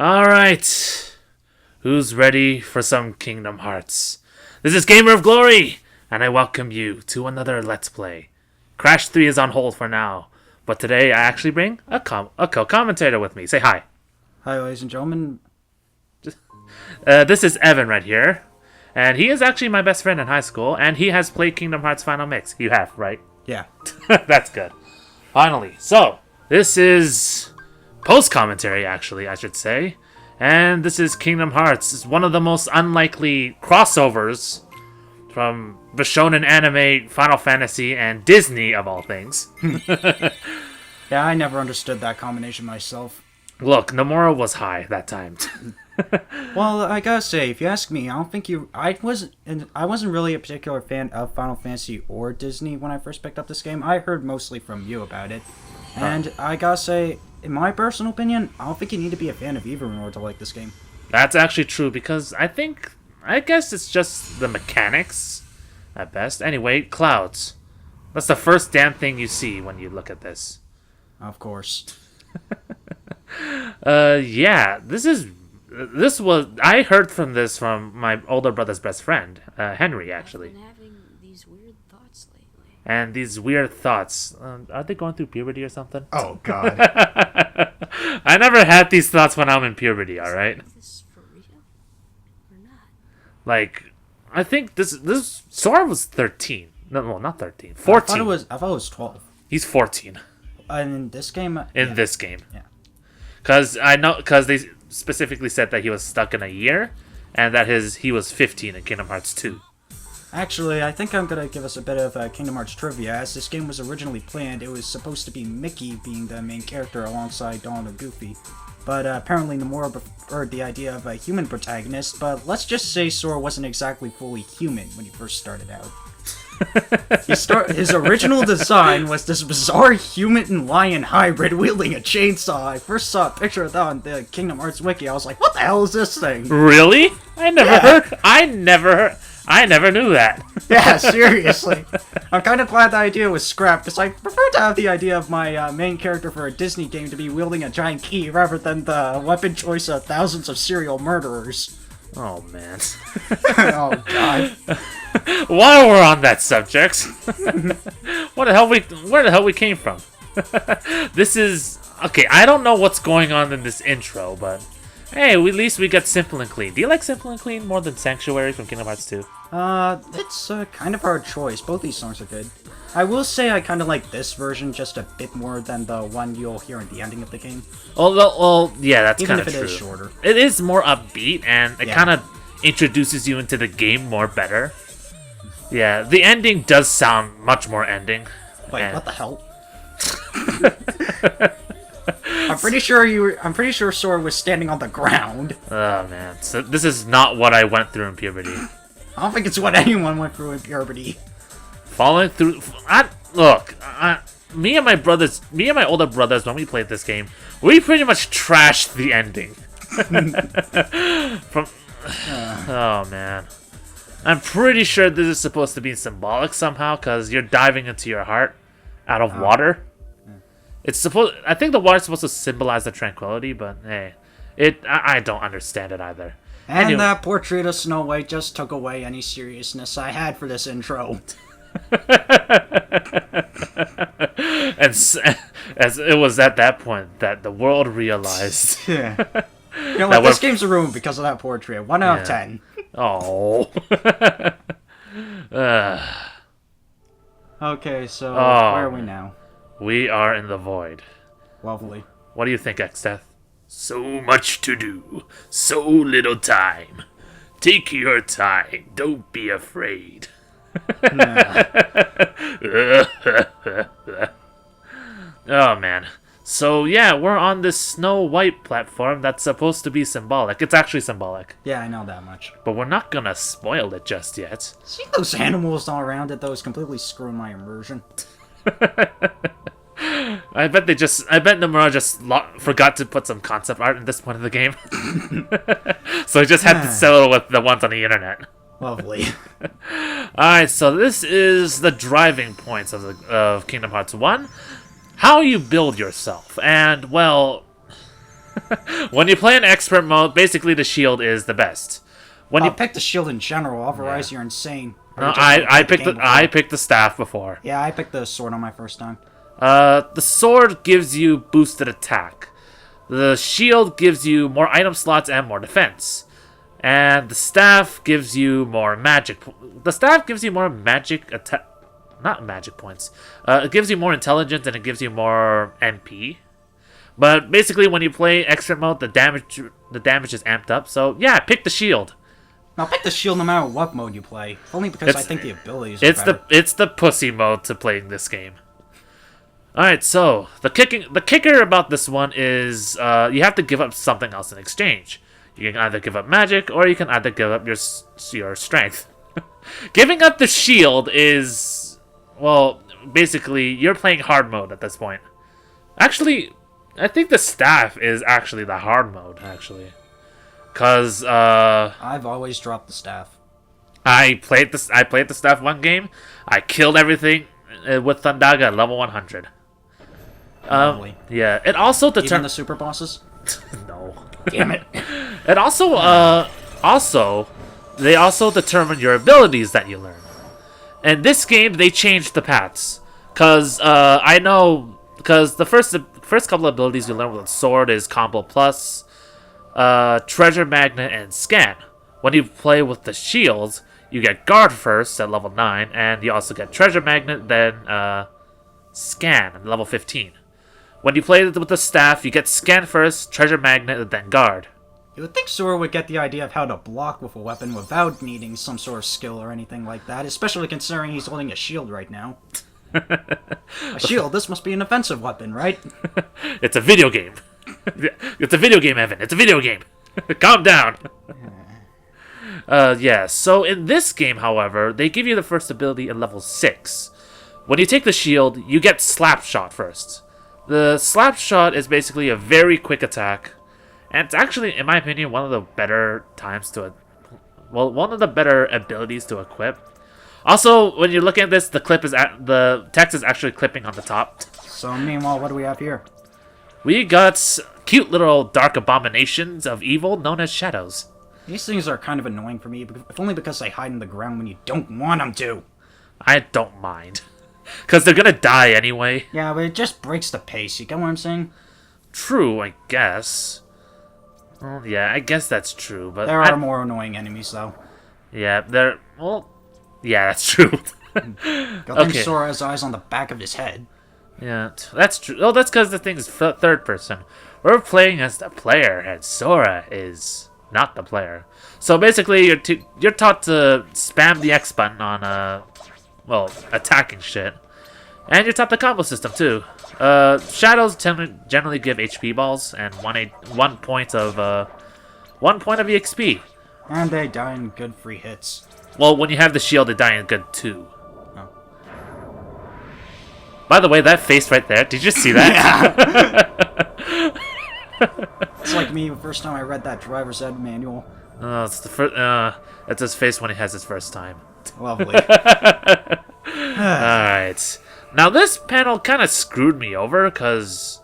Alright. Who's ready for some Kingdom Hearts? This is Gamer of Glory, and I welcome you to another Let's Play. Crash 3 is on hold for now, but today I actually bring a co-commentator with me. Say hi. Hi, ladies and gentlemen. This is Evan right here, and he is actually my best friend in high school, and he has played Kingdom Hearts Final Mix. You have, right? Yeah. That's good. Finally. So, this is post-commentary, actually, I should say. And this is Kingdom Hearts. It's one of the most unlikely crossovers from the shonen anime, Final Fantasy, and Disney, of all things. Yeah, I never understood that combination myself. Look, Nomura was high that time. Well, I gotta say, if you ask me, I wasn't really a particular fan of Final Fantasy or Disney when I first picked up this game. I heard mostly from you about it. And I gotta say, in my personal opinion, I don't think you need to be a fan of either in order to like this game. That's actually true, because I guess it's just the mechanics at best. Anyway, clouds. That's the first damn thing you see when you look at this. Of course. Yeah, I heard from this from my older brother's best friend, Henry, actually. I've been having these weird thoughts lately. And these weird thoughts, are they going through puberty or something? Oh, God. I never had these thoughts when I'm in puberty, alright? Is this for real? Or not? Like, I think this Sora was 13. No, well, not 13. 14. I thought it was 12. He's 14. In this game? In this game. Yeah. Because they specifically said that he was stuck in a year, and that he was 15 in Kingdom Hearts 2. Actually, I think I'm gonna give us a bit of Kingdom Hearts trivia. As this game was originally planned, it was supposed to be Mickey being the main character alongside Donald and Goofy. But apparently Nomura preferred the idea of a human protagonist, but let's just say Sora wasn't exactly fully human when he first started out. His original design was this bizarre human and lion hybrid wielding a chainsaw. I first saw a picture of that on the Kingdom Hearts wiki. I was like, what the hell is this thing? Really? I never knew that. Yeah, seriously. I'm kind of glad the idea was scrapped, because I prefer to have the idea of my main character for a Disney game to be wielding a giant key rather than the weapon choice of thousands of serial murderers. Oh, man. Oh, God. While we're on that subject, where the hell we came from? This is... Okay, I don't know what's going on in this intro, but... Hey, at least we got Simple and Clean. Do you like Simple and Clean more than Sanctuary from Kingdom Hearts 2? It's a kind of hard choice. Both these songs are good. I will say I kind of like this version just a bit more than the one you'll hear in the ending of the game. Well, yeah, that's kind of true. Even if it is shorter. It is more upbeat, and it kind of introduces you into the game more better. Yeah, the ending does sound much more ending. Wait, what the hell? I'm pretty sure Sora was standing on the ground. Oh, man. So this is not what I went through in puberty. I don't think it's what anyone went through in puberty. Falling through... Me and my older brothers, when we played this game, we pretty much trashed the ending. Oh, man. I'm pretty sure this is supposed to be symbolic somehow, because you're diving into your heart out of water. I think the water's supposed to symbolize the tranquility, but hey, I don't understand it either. And anyway. that portrait of Snow White just took away any seriousness I had for this intro. And as it was at that point that the world realized. Yeah. You know what? This game's ruined because of that portrait. 1 out of 10. Oh. Okay, so where are we now? We are in the void. Lovely. What do you think, Xdeath? So much to do, so little time. Take your time, don't be afraid. Oh, man. So, yeah, we're on this Snow White platform that's supposed to be symbolic. It's actually symbolic. Yeah, I know that much. But we're not gonna spoil it just yet. See those animals all around it, those completely screwing my immersion. I bet Nomura just forgot to put some concept art in this point of the game. So he just had to settle with the ones on the internet. Lovely. Alright, so this is the driving points of Kingdom Hearts 1. How you build yourself. And, well, When you play in expert mode, basically the shield is the best. When you pick the shield in general, otherwise you're insane. no, I picked the staff before. Yeah, I picked the sword on my first time. The sword gives you boosted attack. The shield gives you more item slots and more defense. And the staff gives you more magic. The staff gives you more magic attack. Not magic points. It gives you more intelligence and it gives you more MP. But basically, when you play expert mode, the damage is amped up. So yeah, pick the shield. Now pick the shield no matter what mode you play. Only because I think the abilities are better. It's the pussy mode to playing this game. Alright, so the kicker about this one is you have to give up something else in exchange. You can either give up magic or you can either give up your strength. Giving up the shield is, well, basically you're playing hard mode at this point. Actually, I think the staff is actually the hard mode actually. Cause I've always dropped the staff. I played the staff one game. I killed everything with Thundaga at level 100. Lovely. Yeah, it also Even determines the super bosses? no. Damn it. It also they also determine your abilities that you learn. In this game, they changed the paths. Cause the first couple of abilities you learn with sword is combo plus, treasure magnet, and scan. When you play with the shields, you get guard first at level 9, and you also get treasure magnet, then scan at level 15. When you play with the staff, you get scan first, treasure magnet, and then guard. You would think Sora would get the idea of how to block with a weapon without needing some sort of skill or anything like that, especially considering he's holding a shield right now. A shield? This must be an offensive weapon, right? It's a video game. It's a video game, Evan. It's a video game. Calm down. Yeah, so in this game, however, they give you the first ability at level 6. When you take the shield, you get Slap Shot first. The Slap Shot is basically a very quick attack, and it's actually, in my opinion, one of the better one of the better abilities to equip. Also, when you're looking at this, the text is actually clipping on the top. So meanwhile, what do we have here? We got cute little dark abominations of evil known as shadows. These things are kind of annoying for me, if only because they hide in the ground when you don't want them to. I don't mind. Because they're gonna die anyway. Yeah, but it just breaks the pace, you get what I'm saying? True, I guess. Well, yeah, I guess that's true, but... There are more annoying enemies, though. Yeah, yeah, that's true. Good thing Sora has eyes on the back of his head. Yeah, that's true. Oh, that's because the thing is third person. We're playing as the player, and Sora is not the player. So basically, you're taught to spam the X button on, attacking shit. And you're taught the combo system, too. Shadows generally give HP balls and 1 point of EXP. And they die in good free hits. Well, when you have the shield, they die in good 2. Oh. By the way, that face right there, did you see that? It's like me the first time I read that driver's ed manual. It's the first. It's his face when he has his first time. Lovely. Alright. Now, this panel kind of screwed me over, because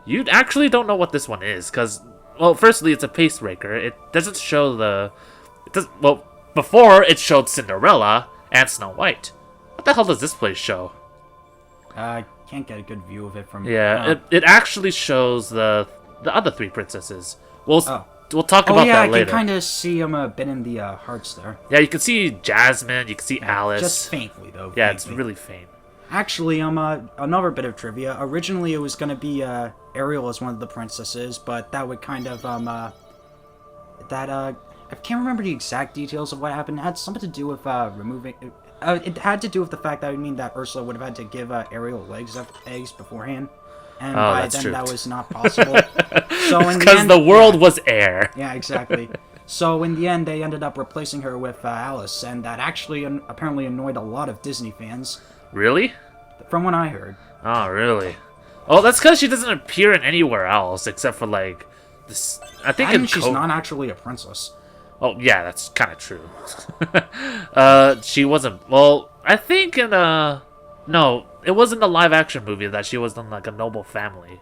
you actually don't know what this one is, because, well, firstly, it's a pace breaker. It doesn't show before, it showed Cinderella and Snow White. What the hell does this place show? I can't get a good view of it from... Yeah, it actually shows the other 3 princesses. We'll talk about that later. I can kind of see them a bit in the hearts there. Yeah, you can see Jasmine, you can see Alice. Just faintly, though. Yeah, faintly. it's really faint. Actually, another bit of trivia. Originally, it was going to be Ariel as one of the princesses, but that would kind of, I can't remember the exact details of what happened. It had something to do with removing... it had to do with the fact that would mean that Ursula would have had to give Ariel eggs beforehand. And by then, true. That was not possible. So because the world was air. Yeah, exactly. So in the end, they ended up replacing her with Alice, and that actually apparently annoyed a lot of Disney fans. Really? From what I heard. Oh, really? Oh, that's because she doesn't appear in anywhere else except for like this. I think she's not actually a princess. Oh, yeah, that's kind of true. She wasn't. Well, I think in no, it wasn't a live-action movie that she was in like a noble family.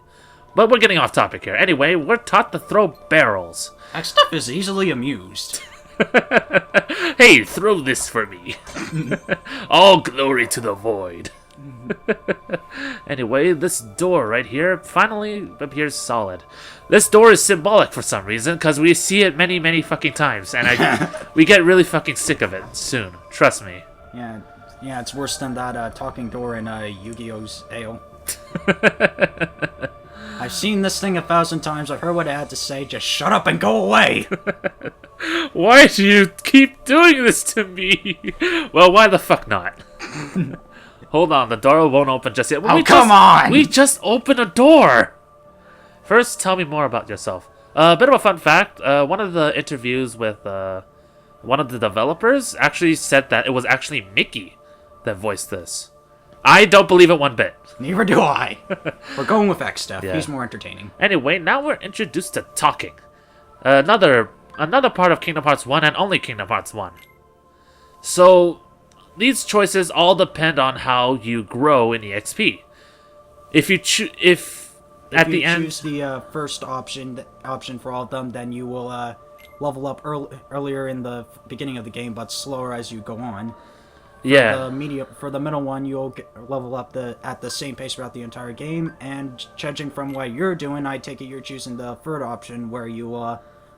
But we're getting off topic here. Anyway, we're taught to throw barrels. Stuff is easily amused. Hey, throw this for me. All glory to the void. Anyway, this door right here finally appears solid. This door is symbolic for some reason, because we see it many, many fucking times, and we get really fucking sick of it soon. Trust me. Yeah, it's worse than that talking door in Yu-Gi-Oh's Ale. I've seen this thing 1,000 times. I've heard what it had to say. Just shut up and go away. Why do you keep doing this to me? Well, why the fuck not? Hold on, the door won't open just yet. Oh, come on! We just opened a door! First, tell me more about yourself. A bit of a fun fact. One of the interviews with one of the developers actually said that it was actually Mickey that voiced this. I don't believe it one bit. Neither do I. We're going with X stuff. Yeah. He's more entertaining. Anyway, now we're introduced to talking. Another part of Kingdom Hearts 1 and only Kingdom Hearts 1. So, these choices all depend on how you grow in EXP. If you choose the first option for all of them, then you will level up earlier in the beginning of the game, but slower as you go on. Yeah. For the middle one, you'll level up at the same pace throughout the entire game. And judging from what you're doing, I take it you're choosing the third option, where you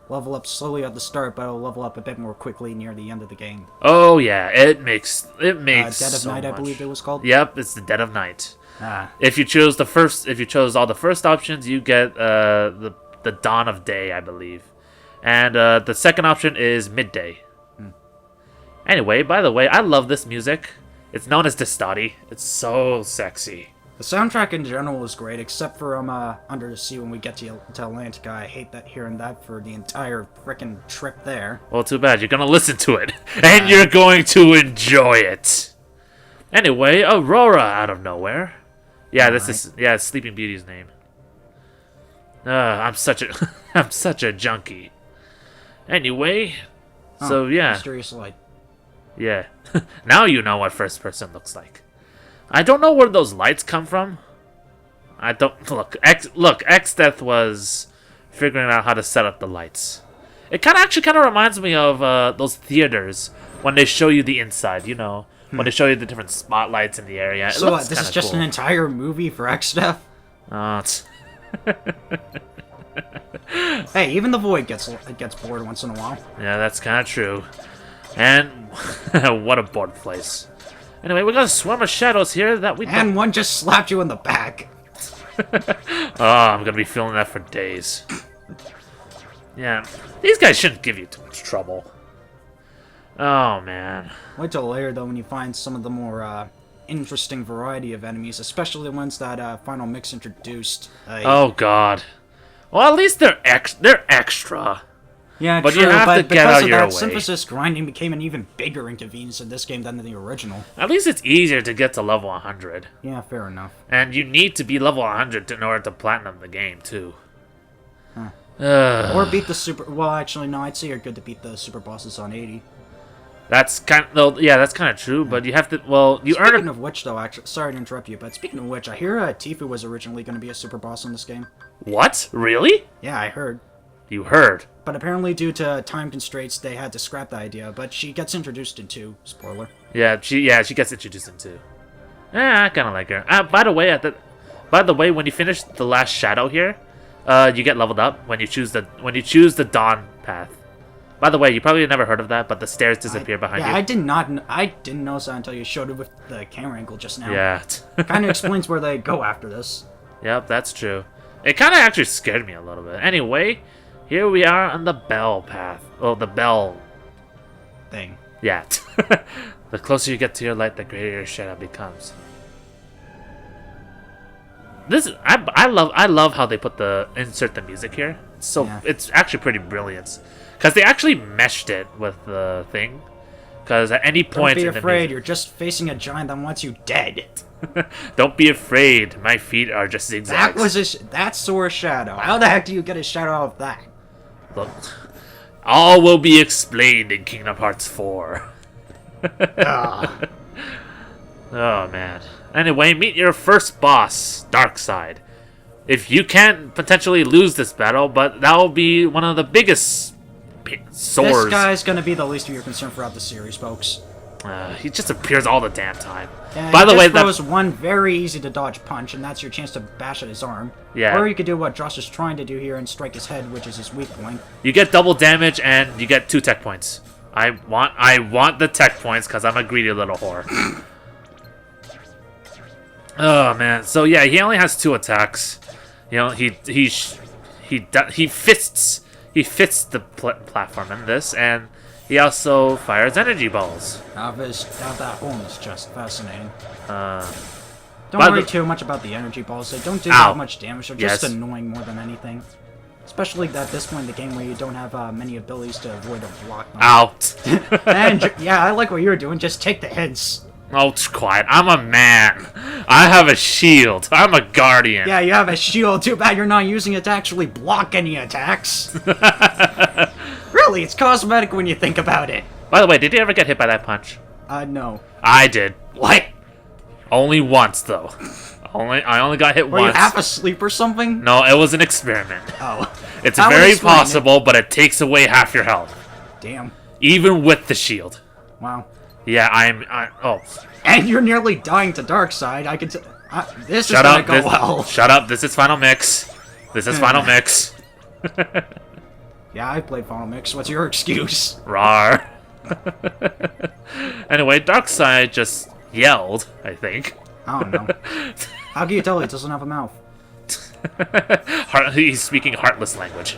level up slowly at the start, but it'll level up a bit more quickly near the end of the game. Oh yeah, it makes Dead of so Night, much. I believe it was called. Yep, it's the Dead of Night. Ah. If you chose all the first options, you get the Dawn of Day, I believe, and the second option is Midday. Anyway, by the way, I love this music. It's known as Distati. It's so sexy. The soundtrack in general is great, except for Under the Sea when we get to Atlantica. I hate hearing that for the entire frickin' trip there. Well, too bad. You're gonna listen to it, and you're going to enjoy it. Anyway, Aurora out of nowhere. Yeah, it's Sleeping Beauty's name. I'm such a junkie. Anyway, so yeah. Mysterious Light. Yeah. Now you know what first person looks like. I don't know where those lights come from. I don't look. X-Death was figuring out how to set up the lights. It kind of reminds me of those theaters when they show you the inside. You know, when they show you the different spotlights in the area. So this is just an entire movie for X-Death? Hey, even the Void gets bored once in a while. Yeah, that's kind of true. And what a bored place. Anyway, we got a swarm of shadows here that we And one just slapped you in the back. Oh, I'm gonna be feeling that for days. Yeah, these guys shouldn't give you too much trouble. Oh, man. Wait till later, though, when you find some of the more interesting variety of enemies, especially the ones that Final Mix introduced. Oh, God. Well, at least they're extra. Yeah, but true, you have to get out of your way. Synthesis grinding became an even bigger inconvenience in this game than in the original. At least it's easier to get to level 100. Yeah, fair enough. And you need to be level 100 in order to platinum the game, too. Or beat the super... Well, actually, no, I'd say you're good to beat the super bosses on 80. That's kind of true, but you have to... Well, you earn... Speaking of which, though, actually... Sorry to interrupt you, but speaking of which, I hear Tifu was originally going to be a super boss in this game. What? Really? Yeah, I heard. You heard? But apparently, due to time constraints, they had to scrap the idea. But she gets introduced in 2. Spoiler. Yeah, she gets introduced in 2. I kind of like her. By the way, when you finish the last shadow here, you get leveled up when you choose the dawn path. By the way, you probably never heard of that, but the stairs disappear behind you. I didn't notice that until you showed it with the camera angle just now. Yeah. Kind of explains where they go after this. Yep, that's true. It kind of actually scared me a little bit. Anyway, here we are on the bell path. Oh, the bell thing. Yeah. The closer you get to your light, the greater your shadow becomes. I love how they insert the music here. It's actually pretty brilliant, because they actually meshed it with the thing. Because at any point, don't be afraid. You're just facing a giant that wants you dead. Don't be afraid. My feet are just zigzags. That's Sora's shadow. How the heck do you get a shadow out of that? Look, all will be explained in Kingdom Hearts 4. Oh man. Anyway, meet your first boss, Darkseid. if you can potentially lose this battle, but that will be one of the biggest sores. This guy's gonna be the least of your concern throughout the series, folks. He just appears all the damn time. Yeah, By the way, that was one very easy to dodge punch, and that's your chance to bash at his arm. Yeah. Or you could do what Josh is trying to do here and strike his head, which is his weak point. you get double damage and you get 2 tech points. I want the tech points because I'm a greedy little whore. Oh man, so yeah, he only has 2 attacks. You know, he fists the platform in this, and he also fires energy balls. Now that home is just fascinating. By Don't worry the- too much about the energy balls. They don't do Ow. that much damage. They're just Yes. annoying more than anything. Especially at this point in the game where you don't have many abilities to avoid or block them. Out. Yeah, I like what you're doing. Just take the hits. Oh, quiet. I'm a man. I have a shield. I'm a guardian. Yeah, you have a shield. Too bad you're not using it to actually block any attacks. Really, it's cosmetic when you think about it. By the way, did you ever get hit by that punch? No. I did. What? Only once, though. I only got hit Were you once. half asleep or something? No, it was an experiment. Oh. It's That would very explain it. possible, but it takes away half your health, Damn. even with the shield. Wow. Yeah, oh, And you're nearly dying to Darkseid. I can this shut is up. gonna go well. Shut up. This is Final Mix. This is Final Mix. Yeah, I played Final Mix. What's your excuse? Rawr. Anyway, Darkseid just yelled, I think. I don't know. How can you tell he doesn't have a mouth? He's speaking heartless language.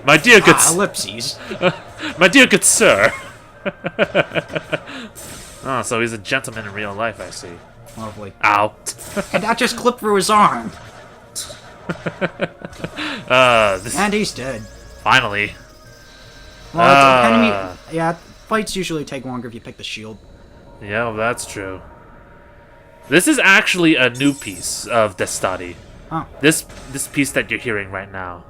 My dear good, Ellipses. my dear good sir. Oh, so he's a gentleman in real life, I see. Lovely. Out. And that just clipped through his arm. This And he's dead. finally. Well, enemy. Yeah, fights usually take longer if you pick the shield. Yeah, well, that's true. This is actually a new piece of Destati. Oh. This piece that you're hearing right now.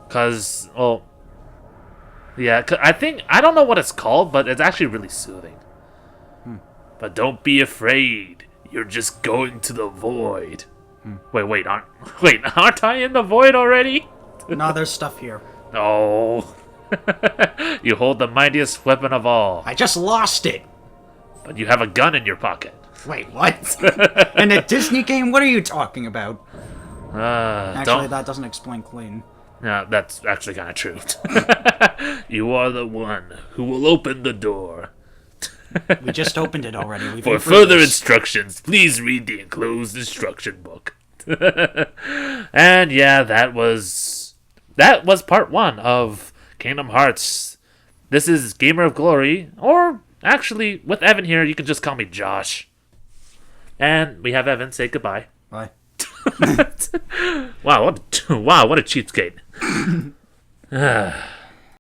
Cause, well, yeah, I don't know what it's called, but it's actually really soothing. But don't be afraid. You're just going to the void. Wait, aren't I in the void already? No, there's stuff here. Oh. You hold the mightiest weapon of all, I just lost it. but you have a gun in your pocket. Wait, what? In a Disney game? What are you talking about? Actually, Don't. that doesn't explain Clayton. No, that's actually kind of true. You are the one who will open the door. We just opened it already. We've For been through further this. instructions, please read the enclosed instruction book. And yeah, that was part 1 of Kingdom Hearts. This is Gamer of Glory, or actually, with Evan here, you can just call me Josh. And we have Evan say goodbye. Bye. Wow, what a cheapskate.